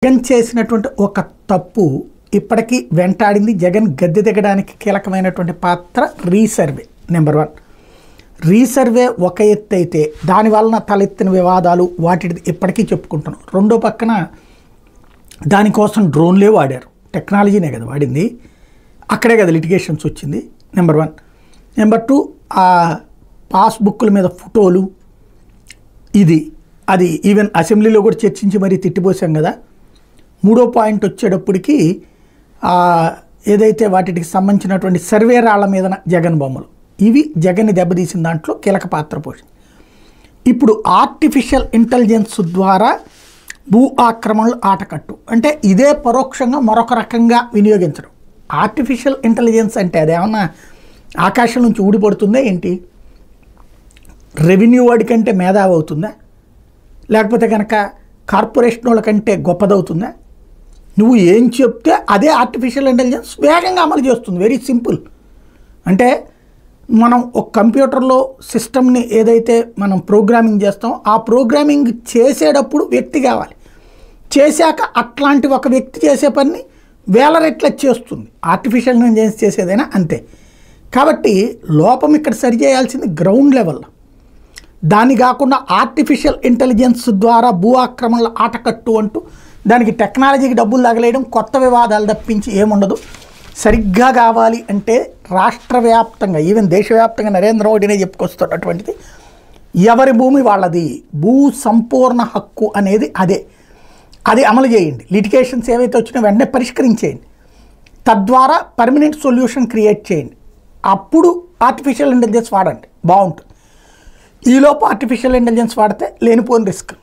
జగన్ చేసినటువంటి ఒక తప్పు ఇప్పటికీ వెంటాడింది. జగన్ గద్దె దిగడానికి కీలకమైనటువంటి పాత్ర రీసర్వే. నెంబర్ 1 రీసర్వే ఒక ఎత్తు అయితే దాని వలన తలెత్తిన వివాదాలు వాటి ఇప్పటికీ చెప్పుకుంటున్నాం. రెండో పక్కన దానికోసం డ్రోన్లే వాడారు, టెక్నాలజీనే కదా వాడింది, అక్కడే కదా లిటిగేషన్స్ వచ్చింది. నెంబర్ 1. నెంబర్ 2 ఆ పాస్బుక్ల మీద ఫోటోలు, అది ఈవెన్ అసెంబ్లీలో కూడా చర్చించి మరీ తిట్టిపోసాం కదా. మూడో పాయింట్ వచ్చేటప్పటికి ఏదైతే వాటికి సంబంధించినటువంటి సర్వే రాళ్ల మీద జగన్ బొమ్మలు, ఇవి జగన్ని దెబ్బతీసిన దాంట్లో కీలక పాత్ర పోషింది. ఇప్పుడు ఆర్టిఫిషియల్ ఇంటెలిజెన్స్ ద్వారా భూ ఆక్రమణలు ఆటకట్టు అంటే ఇదే పరోక్షంగా మరొక రకంగా వినియోగించడం. ఆర్టిఫిషియల్ ఇంటెలిజెన్స్ అంటే అదేమన్నా ఆకాశం నుంచి ఊడిపడుతుందా ఏంటి? రెవెన్యూ వాడి కంటే మేధావి అవుతుందా? లేకపోతే కనుక కార్పొరేషన్ వాళ్ళ కంటే గొప్పదవుతుందా? నువ్వు ఏం చెప్తే అదే ఆర్టిఫిషియల్ ఇంటెలిజెన్స్ వేగంగా అమలు చేస్తుంది. Very simple. అంటే మనం ఒక కంప్యూటర్లో సిస్టమ్ని ఏదైతే మనం ప్రోగ్రామింగ్ చేస్తామో ఆ ప్రోగ్రామింగ్ చేసేటప్పుడు వ్యక్తి కావాలి, చేశాక అట్లాంటి ఒక వ్యక్తి చేసే పని వేల రెట్ల చేస్తుంది. ఆర్టిఫిషియల్ ఇంటెలిజెన్స్ చేసేదైనా అంతే. కాబట్టి లోపం ఇక్కడ సరిచేయాల్సింది గ్రౌండ్ లెవెల్లో. దాన్ని కాకుండా ఆర్టిఫిషియల్ ఇంటెలిజెన్స్ ద్వారా భూ ఆక్రమణల ఆటకట్టు అంటూ దానికి టెక్నాలజీకి డబ్బులు తగలేయడం, కొత్త వివాదాలు తప్పించి ఏముండదు. సరిగ్గా కావాలి అంటే రాష్ట్ర వ్యాప్తంగా ఈవెన్ దేశవ్యాప్తంగా నరేంద్ర మోడీనే చెప్పుకొస్తున్నటువంటిది ఎవరి భూమి వాళ్ళది, భూ సంపూర్ణ హక్కు అనేది అది అమలు చేయండి. లిటిగేషన్స్ ఏవైతే వచ్చినా వెంటనే పరిష్కరించేయండి. తద్వారా పర్మనెంట్ సొల్యూషన్ క్రియేట్ చేయండి. అప్పుడు ఆర్టిఫిషియల్ ఇంటెలిజెన్స్ వాడండి, బాగుంటుంది. ఈలోపు ఆర్టిఫిషియల్ ఇంటెలిజెన్స్ వాడితే లేనిపోని రిస్క్.